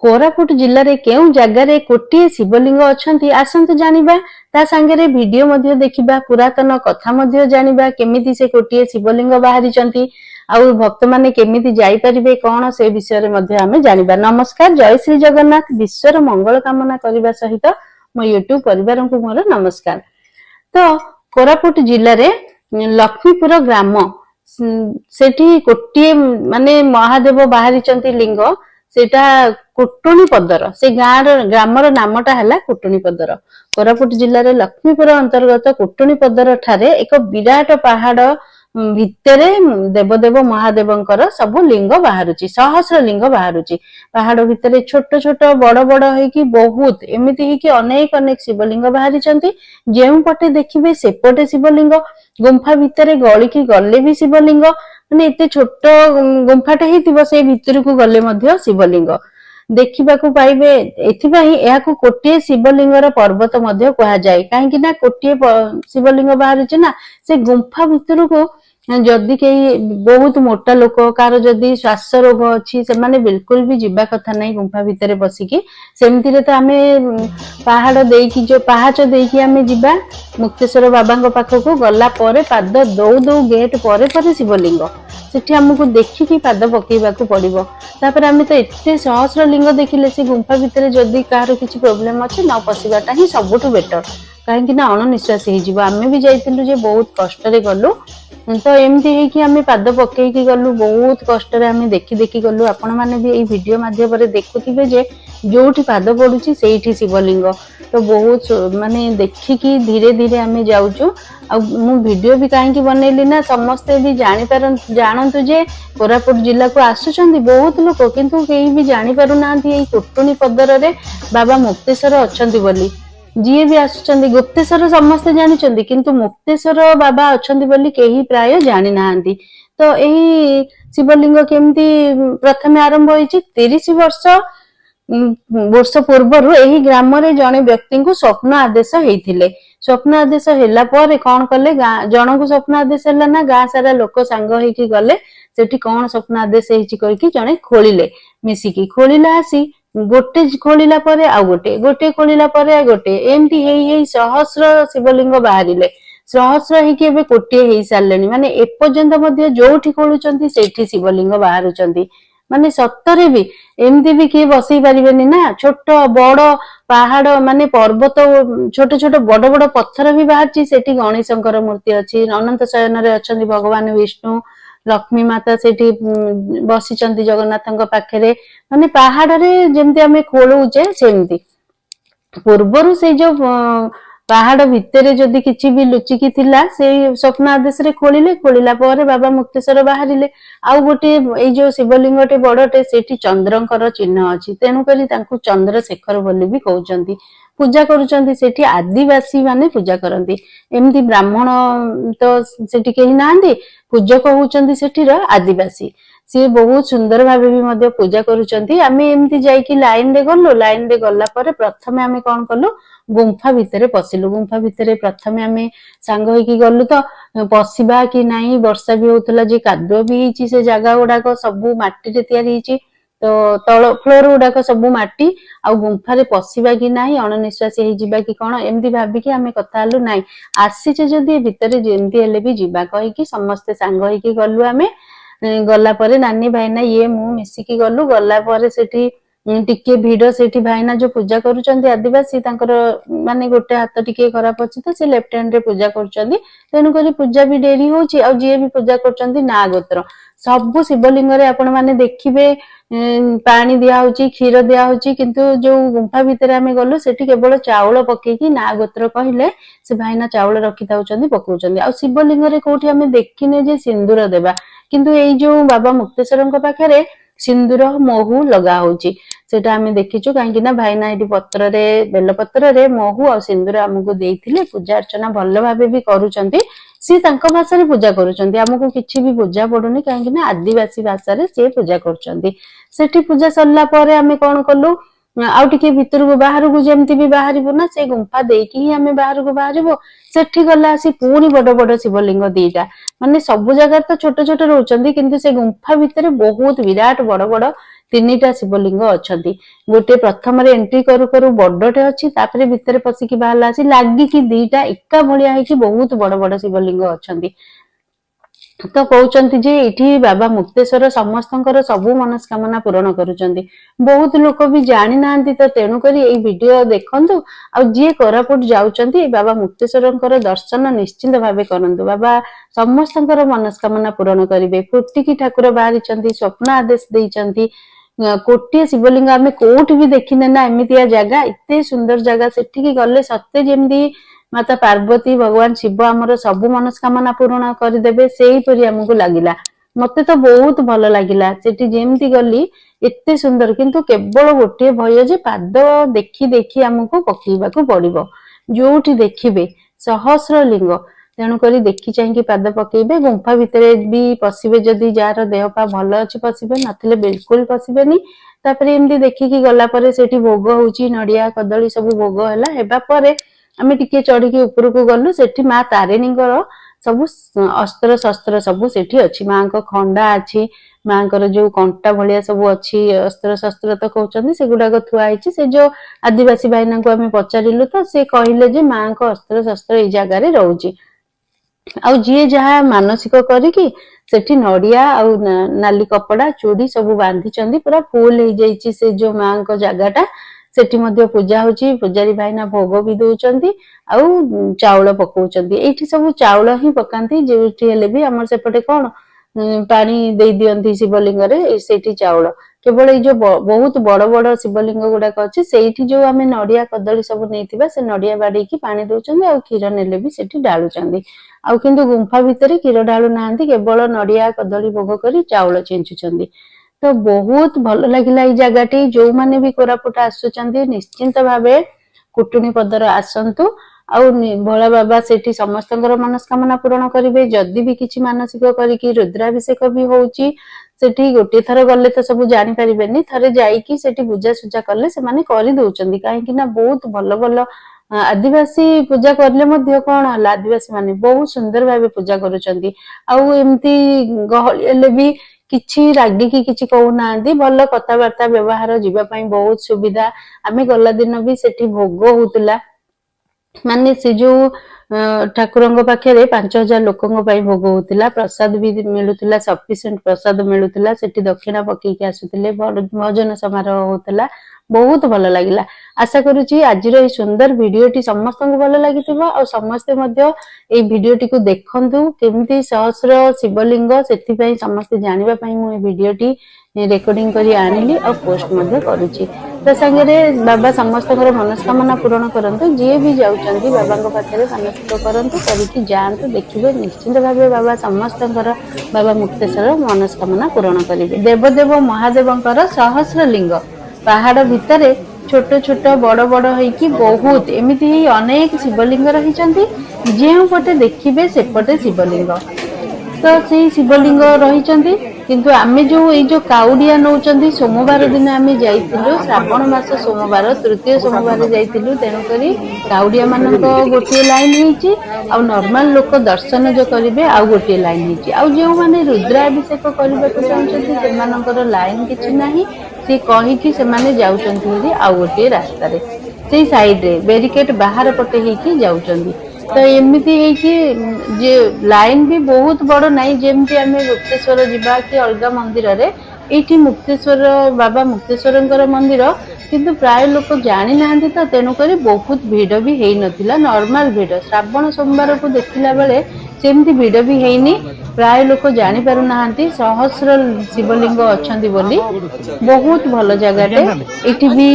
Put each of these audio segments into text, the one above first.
कोरापुट जिल्ला रे केउ जगह रे कोटिए शिवलिंग अछंती आसंतु जानिबा ता संगे वीडियो मध्ये देखिबा पुरातन कथा मध्ये जानिबा केमिति से कोटिए शिवलिंग बाहरी चंती आउ भक्त माने केमिति जाई परिबे कोन से विषय रे मध्ये हमें जानिबा। नमस्कार, जय श्री जगन्नाथ। विश्वर मंगल कामना करिबा सहित मो यूट्यूब परिवार को मोर नमस्कार। तो कोरापुट जिल्ला रे लक्ष्मीपुर ग्राम सेठी कोटिए माने महादेव बाहरी चंती लिंग सेटा कुटुणी पदर से ग्रामर नामटा है कुटुणी पदर। कोरापुट जिल्ला रे लक्ष्मीपुर अंतर्गत कुटुणी पदर ठारे एक विराट पहाड़ भितरे देवदेव महादेवंकर सब लिंग बाहरुची, सहस्र लिंग बाहरुची। पहाड़ भितरे छोट छोट बड़ बड़ होइकी बहुत एमिति ही कि अनेक अनेक शिवलिंग बाहरी चंती। जेउ पटे देखिबे सेपटे शिवलिंग, गुंफा भितरे गली की गले भी शिवलिंग, माने एते छोट गुंफाटे हिथिबो से भितर को गले मध्य शिवलिंग देखिबाकू पाइबे। एथिबाही एहाकू कोटिए शिवलिंगर पर्वत मध्य कहा जाए, काहेकि ना कोटिए शिवलिंग बाहरुची ना से गुंफा भितर को जदि कई बहुत मोटा लोक कार जदि श्वास रोग अच्छी से माने बिल्कुल भी जीवा कथा नहीं गुंफा भितर बसिकी। सेमती रे तो आमे पहाड़ देकी जो पहाच देकी आमे जीवा मुक्तेश्वर बाबा पाखक गला परे पाद दौ दौ गेट परे परे शिवलिंग सेठी हमको देखिकी पाद पकेइबाकू पड़िबो। तापर आमे तो एते सहस्र लिंग देखिले से गुंफा भितर जदि कार किछि प्रॉब्लम अछि न पसिबाटा ही सबुठु बेटर, काहेकि ना अणनिश्वास हे जिवो। आमे भी जाइतिलु जे बहुत कष्ट रे गलु, तो एमती है कि आमे पाद पकेइकी गलु, बहुत कष्ट रे आमे देखि देखि गलु। आपण माने भी एई वीडियो माध्यम रे देखुथिबे जे जोठी पाद पडुची सेठी शिवलिंग। तो बहुत माने देखिकी धीरे धीरे आमे जाउचु। आ मु वीडियो भी काहेकि बनैली ना समस्ते भी जानतु जे कोरापुट जिला को आसुचंदी बहुत लोक, किंतु केही भी जानि पारु नांती एई कोटुनी पदर रे बाबा मुक्तेश्वर अछंती बोली। जी भी आसुचंदी गुप्तेश्वर समस्ते जानिचंदी, किंतु मुक्तेश्वर बाबा अछंती बोली केही प्राय जानि नांती। तो एही शिवलिंग केमती प्रथमे आरंभ होईची 30 वर्ष पूर्व एही ग्राम रे जणे व्यक्ति को स्वप्न आदेश हेइथिले। स्वप्न आदेश हेला पर कोन कले, जण को स्वप्न आदेश हेला ना गां सारा लोक सांग हेकी गले सेठी कोन स्वप्न आदेश हेची कहिकी जणे खोलिले, मिसिकी खोलिला आसी गोटे खोलिला परे आ गोटे गोटे खोलिला परे आ गोटे एमती हेई सहस्र शिवलिंग बाहरिले। सहस्र हेकी एबे कोटिए हेई सारलेनी, माने एपर्यंत मध्ये जोठी खोलुचंती सेठी शिवलिंग बाहरुचंती। माने सत्तरे भी एमती भी किए बसई पारिबेनी ना। छोट बड़ पहाड़ माने पर्वत छोट छोट बड़ बड़ पत्थर भी बाहरची, सेठी गणेशंकर मूर्ति अछि, अनंत शयन रे अछंती भगवान विष्णु, लक्ष्मी माता सेठी बसिचंती जगन्नाथंक पाखरे। माने पहाड़ रे जेमती आमे खोलुचे सेमती पूर्वरु से जो पहाड़ भितरे जदि किछि भी लुचिकी थिला से स्वप्न आदेश रे खोलिले, खोलिला पर बाबा मुक्तेश्वर बाहरिले। आउ गोटे ए जो शिवलिंगटे बड़टे सेठी चंद्रंकर चिन्ह अछि, तेनु करी तांकु चंद्रशेखर बोली भी कहउचंती। पूजा करूचंती सेठी आदिवासी माने पूजा करंती। एमती ब्राह्मण तो सेठी केही नांदी, पूजक होउचंती सेठी रो आदिवासी। सी बहुत सुंदर भाबे भी मध्य पूजा करूचंती। आमे एमती जाईकी लाइन रे गल्लो, लाइन रे गल्ला पर प्रथमे आमे कोन कल्लु गुंफा भितरे पसिलु। गुंफा भितरे प्रथमे आमे सांग होईकी गल्लु तो पसिबा कि नाही, वर्षा भी होतला जे कादुआ भी हिची, से जागा गुडाक सबु माटी रे तयारी हिची। तो तळ फ्लोर गुडाक सबु माटी, आ गुंफा रे पसिबा कि नाही, अणनिश्वासी हे जिबा कि कोन एमती भाबी कि आमे कथा हलु नाही आसीचे जदी भितरे जेमती हेले भी जिबा कहिकी समस्ते सांग होईकी गल्लु। आमे गला परे नानी भाईना ये मु मिसिकी गलु। गला परे सेठी टिके भिड़ सेठी भाईना जो पूजा करूचंती आदिवासी तांकर माने गोटे हाथ टिके खराब अछि तो से लेफ्ट हैंड रे पूजा करूचंती। तेनु करी पूजा भी डेरी होची। आ जे भी पूजा करूचंती ना गोत्र सब शिवलिंग रे आपण माने देखिबे पानी दिया होची, क्षीर दिया होची, किंतु जो गुंफा भितर आमे गलु सेठी केवल चाउल पकेकी ना गोत्र कहिले से भाईना चाउल रखि ताउचंती पकाउचंती। आ शिवलिंग रे कोठी आमे देखिने जे सिंदूर देबा, किंतु एई जो बाबा मुक्तेश्वरଙ୍କ पाखरे सिंदूर महू लगा होची सेटा आमे देखिचु। काहेकि ना भाईना एठी पत्र रे बेल पत्र रे महू आ सिंदूर हमकु देइथिले। पूजा अर्चना भल्ल भाबे भी करूचंती, सी तांको भाषा रे पूजा करूचंती। हमकु किछि भी पूजा पडुनी, काहेकि ना आदिवासी भाषा रे से पूजा करूचंती। सेठी पूजा सरला परे आमे कोन कलु आउ टिके भितर को बाहर को जेमती भी बाहरिबो ना से गुंफा देकी ही आमे बाहर को बाहरिबो। सेठी गला आसी पूरी बड़ बड़ शिवलिंग दीटा, माने सब जगह तो छोट छोट रहउचंदी, किंतु से गुंफा भितर बहुत विराट बड़ बड़ ତିନିଟା ଶିବଲିଙ୍ଗ ଅଛନ୍ତି। ଗୋଟେ ପ୍ରଥମରେ ଏଣ୍ଟ୍ରି କରୁ କରୁ ବଡଟେ ଅଛି, ତାପରେ ଭିତରେ ପଶିକି ବାହାରିଲା ଆସି ଲାଗିକି ଦିଟା ଏକା ଭଳିଆ ହେଇକି ବହୁତ ବଡ ବଡ ଶିବଲିଙ୍ଗ ଅଛନ୍ତି। ତ କହୁଛନ୍ତି ଯେ ଏଠି ବାବା ମୁକ୍ତେଶ୍ଵର ସମସ୍ତଙ୍କର ସବୁ ମନସ୍କାମନା ପୂରଣ କରୁଛନ୍ତି। ବହୁତ ଲୋକ ବି ଜାଣିନାହାନ୍ତି, ତ ତେଣୁକରି ଏଇ ଭିଡିଓ ଦେଖନ୍ତୁ। ଆଉ ଯିଏ କୋରାପୁଟ ଯାଉଛନ୍ତି ବାବା ମୁକ୍ତେଶ୍ଵରଙ୍କର ଦର୍ଶନ ନିଶ୍ଚିନ୍ତ ଭାବେ କରନ୍ତୁ। ବାବା ସମସ୍ତଙ୍କର ମନସ୍କାମନା ପୂରଣ କରିବେ। କୋଟିକି ଠାକୁର ବାହାରିଛନ୍ତି, ସ୍ୱପ୍ନ ଆଦେଶ ଦେଇଛନ୍ତି। କୋଟିଏ ଶିବଲିଙ୍ଗ ଆମେ କୋଉଠି ବି ଦେଖିନେ ନା ଏମିତିଆ ଜାଗା, ଏତେ ସୁନ୍ଦର ଜାଗା। ସେଠିକି ଗଲେ ସତେ ଯେମିତି ମାତା ପାର୍ବତୀ ଭଗବାନ ଶିବ ଆମର ସବୁ ମନସ୍କାମନା ପୂରଣ କରିଦେବେ, ସେଇପରି ଆମକୁ ଲାଗିଲା। ମତେ ତ ବହୁତ ଭଲ ଲାଗିଲା। ସେଠି ଯେମିତି ଗଲି ଏତେ ସୁନ୍ଦର, କିନ୍ତୁ କେବଳ ଗୋଟିଏ ଭୟ ଯେ ପାଦ ଦେଖି ଦେଖି ଆମକୁ ପକେଇବାକୁ ପଡିବ। ଯୋଉଠି ଦେଖିବେ ସହସ୍ର ଲିଙ୍ଗ, ତେଣୁକରି ଦେଖି ଚାହିଁକି ପାଦ ପକେଇବେ। ଗୁମ୍ଫା ଭିତରେ ବି ପଶିବେ ଯଦି ଯାହାର ଦେହ ପା ଭଲ ଅଛି ପଶିବେ, ନଥିଲେ ବିଲକୁଲ ପଶିବେନି। ତାପରେ ଏମିତି ଦେଖିକି ଗଲା ପରେ ସେଠି ଭୋଗ ହଉଛି, ନଡିଆ କଦଳୀ ସବୁ ଭୋଗ ହେଲା। ହେବା ପରେ ଆମେ ଟିକେ ଚଢିକି ଉପରକୁ ଗଲୁ। ସେଠି ମା ତାରିଣୀଙ୍କର ସବୁ ଅସ୍ତ୍ର ଶସ୍ତ୍ର ସବୁ ସେଠି ଅଛି। ମାଙ୍କ ଖଣ୍ଡା ଅଛି, ମାଙ୍କର ଯୋଉ କଣ୍ଟା ଭଳିଆ ସବୁ ଅଛି, ଅସ୍ତ୍ର ଶସ୍ତ୍ର ତ କହୁଛନ୍ତି, ସେଗୁଡାକ ଥୁଆ ହେଇଛି। ସେ ଯୋଉ ଆଦିବାସୀ ଭାଇନାଙ୍କୁ ଆମେ ପଚାରିଲୁ ତ ସେ କହିଲେ ଯେ ମାଙ୍କ ଅସ୍ତ୍ର ଶସ୍ତ୍ର ଏଇ ଜାଗାରେ ରହୁଛି। ଆଉ ଯିଏ ଯାହା ମାନସିକ କରିକି ସେଠି ନଡିଆ ଆଉ ନାଲି କପଡା ଚୁଡି ସବୁ ବାନ୍ଧିଛନ୍ତି, ପୁରା ଫୁଲ ହେଇଯାଇଛି ସେ ଯୋଉ ମାଙ୍କ ଜାଗାଟା। ସେଠି ମଧ୍ୟ ପୂଜା ହଉଛି, ପୂଜାରୀ ଭାଇନା ଭୋଗ ବି ଦଉଛନ୍ତି ଆଉ ଚାଉଳ ପକଉଛନ୍ତି। ଏଇଠି ସବୁ ଚାଉଳ ହିଁ ପକାନ୍ତି, ଯୋଉଠି ହେଲେ ବି। ଆମର ସେପଟେ କଣ ପାଣି ଦେଇ ଦିଅନ୍ତି ଶିବଲିଙ୍ଗରେ, ସେଇଠି ଚାଉଳ। କେବଳ ଏଇ ଯୋଉ ବହୁତ ବଡ ବଡ ଶିବଲିଙ୍ଗ ଗୁଡାକ ଅଛି, ସେଇଠି ଯୋଉ ଆମେ ନଡିଆ କଦଳୀ ସବୁ ନେଇଥିବା, ସେ ନଡିଆ ବାଡେଇକି ପାଣି ଦଉଛନ୍ତି, ଆଉ କ୍ଷୀର ନେଲେ ବି ସେଠି ଢାଳୁଛନ୍ତି। ଆଉ କିନ୍ତୁ ଗୁମ୍ଫା ଭିତରେ କ୍ଷୀର ଢାଳୁ ନାହାନ୍ତି, କେବଳ ନଡିଆ କଦଳୀ ଭୋଗ କରି ଚାଉଳ ଚେଞ୍ଚୁଛନ୍ତି। ତ ବହୁତ ଭଲ ଲାଗିଲା ଏଇ ଜାଗାଟି। ଯୋଉମାନେ ବି କୋରାପୁଟ ଆସୁଛନ୍ତି ନିଶ୍ଚିନ୍ତ ଭାବେ କୁଟୁଣି ପଦର ଆସନ୍ତୁ। ଆଉ ଭୋଳା ବାବା ସେଠି ସମସ୍ତଙ୍କର ମନସ୍କାମନା ପୂରଣ କରିବେ। ଯଦି ବି କିଛି ମାନସିକ କରିକି ରୁଦ୍ରାଭିଷେକ ବି ହଉଛି ସେଠି, ଗୋଟିଏ ଥର ଗଲେ ତ ସବୁ ଜାଣିପାରିବେନି, ଥରେ ଯାଇକି ସେଠି ବୁଝାସୁଝା କଲେ ସେମାନେ କରିଦଉଛନ୍ତି। କାହିଁକି ନା ବହୁତ ଭଲ ଭଲ ଆଦିବାସୀ ପୂଜା କରିଲେ ମଧ୍ୟ କଣ ହେଲା, ଆଦିବାସୀ ମାନେ ବହୁତ ସୁନ୍ଦର ଭାବେ ପୂଜା କରୁଛନ୍ତି। ଆଉ ଏମିତି ଗହଳି ହେଲେ ବି କିଛି ରାଗିକି କିଛି କହୁନାହାନ୍ତି, ଭଲ କଥାବାର୍ତ୍ତା ବ୍ୟବହାର, ଯିବା ପାଇଁ ବହୁତ ସୁବିଧା। ଆମେ ଗଲା ଦିନ ବି ସେଠି ଭୋଗ ହଉଥିଲା, ମାନେ ସେ ଯୋଉ ଠାକୁରଙ୍କ ପାଖରେ 5,000 ଲୋକଙ୍କ ପାଇଁ ଭୋଗ ହଉଥିଲା। ପ୍ରସାଦ ବି ମିଳୁଥିଲା, ସଫିସିଏଣ୍ଟ ପ୍ରସାଦ ମିଳୁଥିଲା। ସେଠି ଦକ୍ଷିଣା ପକେଇକି ଆସୁଥିଲେ, ଭଜନ ସମାରୋହ ହଉଥିଲା। ବହୁତ ଭଲ ଲାଗିଲା। ଆଶା କରୁଛି ଆଜିର ଏଇ ସୁନ୍ଦର ଭିଡିଓଟି ସମସ୍ତଙ୍କୁ ଭଲ ଲାଗିଥିବ, ଆଉ ସମସ୍ତେ ମଧ୍ୟ ଏଇ ଭିଡିଓଟିକୁ ଦେଖନ୍ତୁ। କେମିତି ସହସ୍ର ଶିବଲିଙ୍ଗ, ସେଥିପାଇଁ ସମସ୍ତେ ଜାଣିବା ପାଇଁ ମୁଁ ଏଇ ଭିଡିଓଟି ରେକର୍ଡିଂ କରି ଆଣିଲି ଆଉ ପୋଷ୍ଟ ମଧ୍ୟ କରୁଛି। ତା ସାଙ୍ଗରେ ବାବା ସମସ୍ତଙ୍କର ମନସ୍କାମନା ପୂରଣ କରନ୍ତୁ। ଯିଏ ବି ଯାଉଛନ୍ତି ବାବାଙ୍କ ପାଖରେ ମାନସିକ କରନ୍ତୁ, କରିକି ଯାଆନ୍ତୁ, ଦେଖିବେ ନିଶ୍ଚିନ୍ତ ଭାବେ ବାବା ସମସ୍ତଙ୍କର, ବାବା ମୁକ୍ତେଶ୍ଵର ମନସ୍କାମନା ପୂରଣ କରିବେ। ଦେବଦେବ ମହାଦେବଙ୍କର ସହସ୍ର ଲିଙ୍ଗ, ପାହାଡ ଭିତରେ ଛୋଟ ଛୋଟ ବଡ ବଡ ହେଇକି ବହୁତ ଏମିତି ହେଇ ଅନେକ ଶିବଲିଙ୍ଗ ରହିଛନ୍ତି। ଯେଉଁ ପଟେ ଦେଖିବେ ସେପଟେ ଶିବଲିଙ୍ଗ। ତ ସେଇ ଶିବଲିଙ୍ଗ ରହିଛନ୍ତି। କିନ୍ତୁ ଆମେ ଯୋଉ ଏଇ ଯୋଉ କାଉଡିଆ ନଉଛନ୍ତି, ସୋମବାର ଦିନ ଆମେ ଯାଇଥିଲୁ, ଶ୍ରାବଣ ମାସ ସୋମବାର, ତୃତୀୟ ସୋମବାର ଯାଇଥିଲୁ। ତେଣୁକରି କାଉଡିଆ ମାନଙ୍କ ଗୋଟିଏ ଲାଇନ ହେଇଛି, ଆଉ ନର୍ମାଲ ଲୋକ ଦର୍ଶନ ଯୋଉ କରିବେ ଆଉ ଗୋଟିଏ ଲାଇନ ହେଇଛି। ଆଉ ଯେଉଁମାନେ ରୁଦ୍ରାଭିଷେକ କରିବାକୁ ଚାହୁଁଛନ୍ତି ସେମାନଙ୍କର ଲାଇନ କିଛି ନାହିଁ। ସେ କହିକି ସେମାନେ ଯାଉଛନ୍ତି ହେରି ଆଉ ଗୋଟିଏ ରାସ୍ତାରେ, ସେଇ ସାଇଡରେ ବ୍ୟାରିକେଡ ବାହାର ପଟେ ହେଇକି ଯାଉଛନ୍ତି। ତ ଏମିତି ହେଇକି ଯେ ଲାଇନ ବି ବହୁତ ବଡ ନାହିଁ, ଯେମିତି ଆମେ ଗୁପ୍ତେଶ୍ଵର ଯିବା କି ଅଲଗା ମନ୍ଦିରରେ। ଏଇଠି ମୁକ୍ତେଶ୍ଵର, ବାବା ମୁକ୍ତେଶ୍ଵରଙ୍କର ମନ୍ଦିର, କିନ୍ତୁ ପ୍ରାୟ ଲୋକ ଜାଣିନାହାନ୍ତି, ତ ତେଣୁକରି ବହୁତ ଭିଡ ବି ହେଇନଥିଲା। ନର୍ମାଲ ଭିଡ, ଶ୍ରାବଣ ସୋମବାରକୁ ଦେଖିଲା ବେଳେ ସେମିତି ଭିଡ ବି ହେଇନି। ପ୍ରାୟ ଲୋକ ଜାଣି ପାରୁନାହାନ୍ତି ସହସ୍ର ଶିବଲିଙ୍ଗ ଅଛନ୍ତି ବୋଲି। ବହୁତ ଭଲ ଜାଗାଟେ। ଏଠି ବି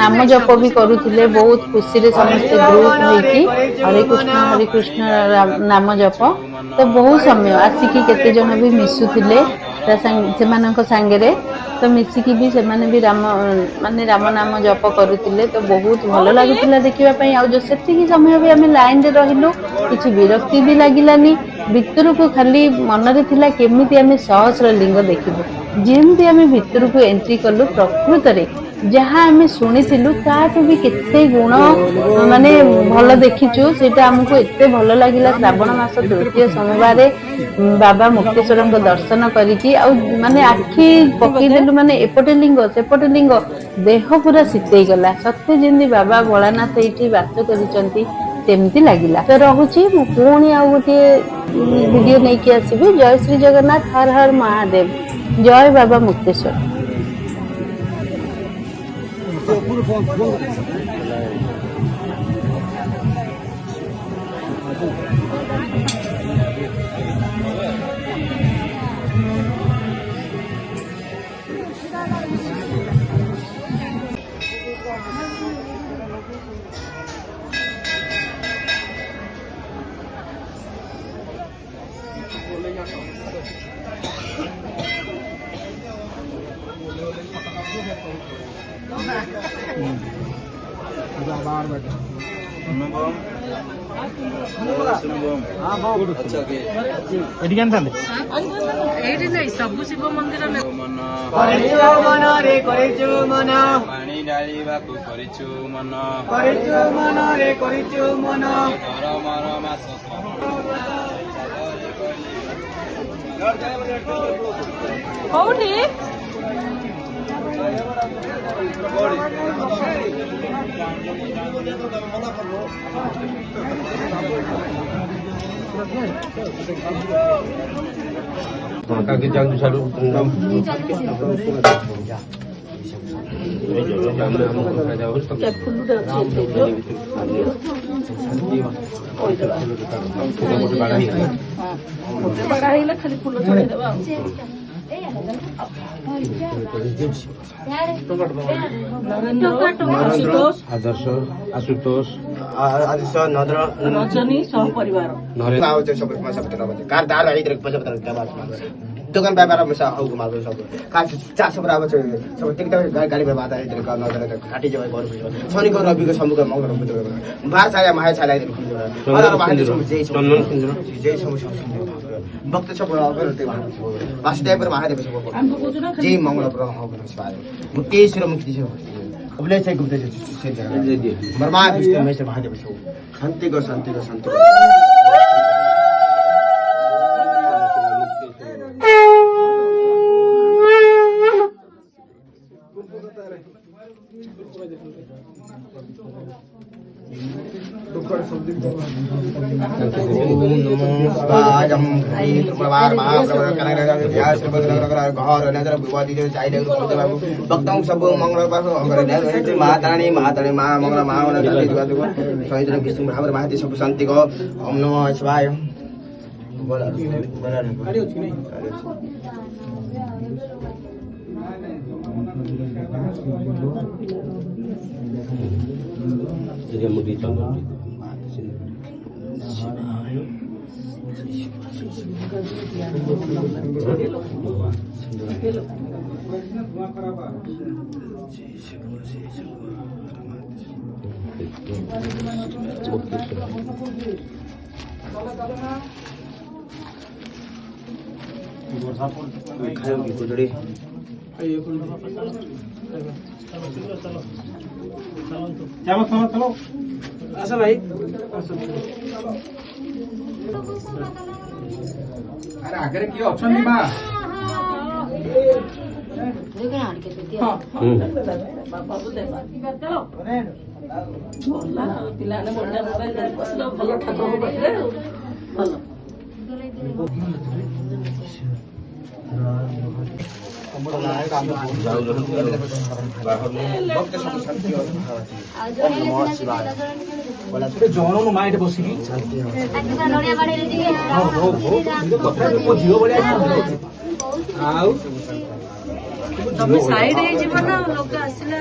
ନାମ ଜପ ବି କରୁଥିଲେ, ବହୁତ ଖୁସିରେ ସମସ୍ତେ ଗ୍ରୁପ ହେଇକି ହରେ କୃଷ୍ଣ ନାମ ଜପ। ତ ବହୁତ ସମୟ ଆସିକି କେତେ ଜଣ ବି ମିଶୁଥିଲେ ସେମାନଙ୍କ ସାଙ୍ଗରେ। ତ ମିଶିକି ବି ସେମାନେ ବି ରାମ ନାମ ଜପ କରୁଥିଲେ। ତ ବହୁତ ଭଲ ଲାଗୁଥିଲା ଦେଖିବା ପାଇଁ। ଆଉ ଯୋଉ ସେତିକି ସମୟ ବି ଆମେ ଲାଇନ ରେ ରହିଲୁ, କିଛି ବିରକ୍ତି ବି ଲାଗିଲାନି। ଭିତରକୁ ଖାଲି ମନରେ ଥିଲା କେମିତି ଆମେ ସହସ୍ର ଲିଙ୍ଗ ଦେଖିବୁ। ଯେମିତି ଆମେ ଭିତରକୁ ଏଣ୍ଟ୍ରି କଲୁ, ପ୍ରକୃତରେ जहाँ आम शुणी ताठू भी केते गुण माने भल देखीचु सेटा आमको एते भल लगिला। श्रावण मास तृतीय सोमवार बाबा मुक्तेश्वर दर्शन करिकी माने आखि पकईदेलु माने एपटे लिंग सेपटे लिंग देह पूरा शीतई गला सत्य जमी बाबा भोलानाथ ये बास करमती लगिला। तो रहुची मु पुणी आ गोटे वीडियो नहीं कि आसबि। जय श्री जगन्नाथ, हर हर महादेव, जय बाबा मुक्तेश्वर। सब शिव मंदिर खाली फूल आदर्श आशुतोष रजनी सह परिवार दोकान व्यापार सब चारसो बराबर सब गाडी बाधा घाटी जब शनि रविको सम्मुख मङ्गल बाह्र छाया माया छाया भक्त सब वासुदेव महादेव सब जय मङ्गल मुक्तेश्वर मुक्ति अबले चाहिँ गुप्त ब्रह्मा विष्णु महेश्वर महादेव शान्तिको शान्तिको शान्ति भक्तों सब मंगल महातारानी महातारानी मंगल महादेव विष्णु महावर महादेव सब शांति को ओम नमः शिवाय। खायोगी खिचड़ी चलो चलो चलो आशा भाई अरे आगे किए अछनी बा पिलाने बढ़िया मोबाइल भल ठाकुर पाखे भल ଜଣୁ ମାଇଟ ବସିକି ଆଉ ତମେ ସାଇଡ ହେଇଯିବ ନା ଲୋକ ଆସିଲେ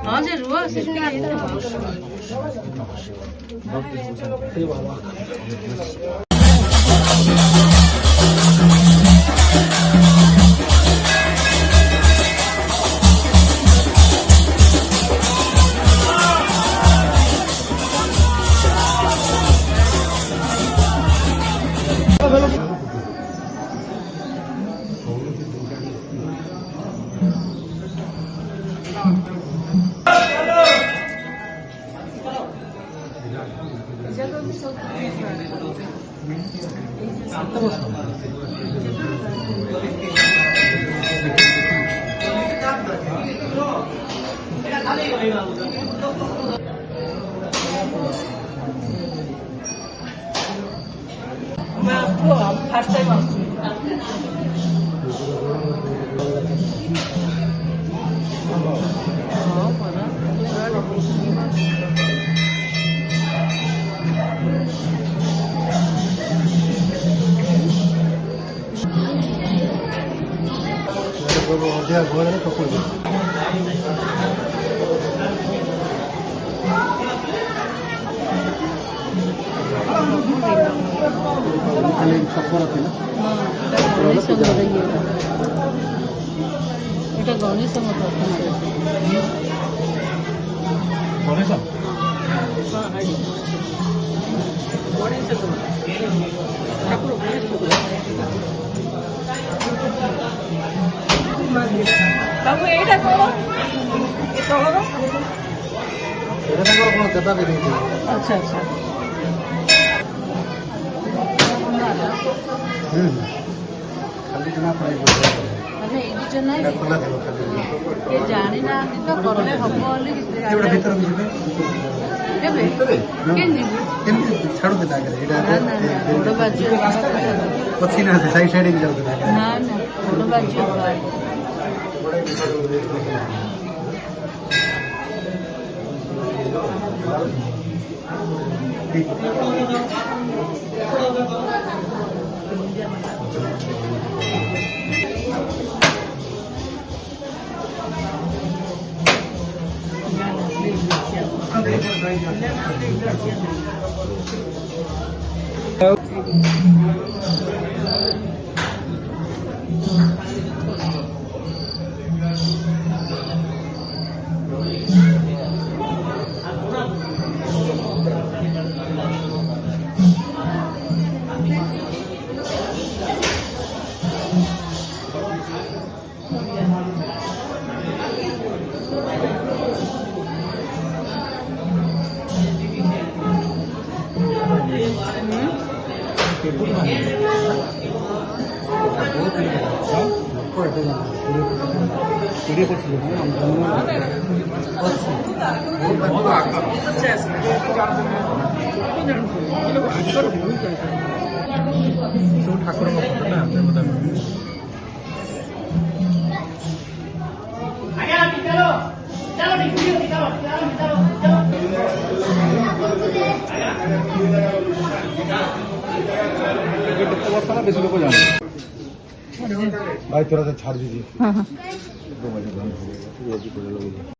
ହଁ ଯେ ରୁହ ফার্স্ট টাইম আসছি ঘরে তো করবে ଖାଲି ସଫର ଥିଲା এটা ଗଣେଶ ମତ ଗଣେଶ ବାବୁ ଏଇଟା କଣ ଏ ତଳର ଏଇଟା ତାଙ୍କର କ'ଣ ଦେବାକୁ ଦେଇଥିଲେ ଆଚ୍ଛା ଆଚ୍ଛା ଖାଲି ଜଣା ପଡ଼ିବ ମାନେ ଏଇଠି ଯୋଉ ନାହିଁ ଖୋଲା ଥିବ ଖାଲି କିଏ ଜାଣିନାହାନ୍ତି ତ କଲେ ହବ ବୋଲି ଏଗୁଡ଼ା ଭିତରକୁ ଯିବେ କେବେ କେମିତି କେମିତି ଛାଡ଼ୁଥିଲା ଆଗରେ ନା ନା ନା ଗୋଡ଼ ବାଜିବ ପଶି ନାହାନ୍ତି ସାଇଡ୍ ସାଇଡ୍ ଯାଉଥିଲା ନା ନା ଗୋଡ଼ ବାଜିବ ଠାକୁରଙ୍କ ଫଟୋ ନା ଦେବତା বেশি লোক জানে ভাই তোরা তো ছাড় দিদি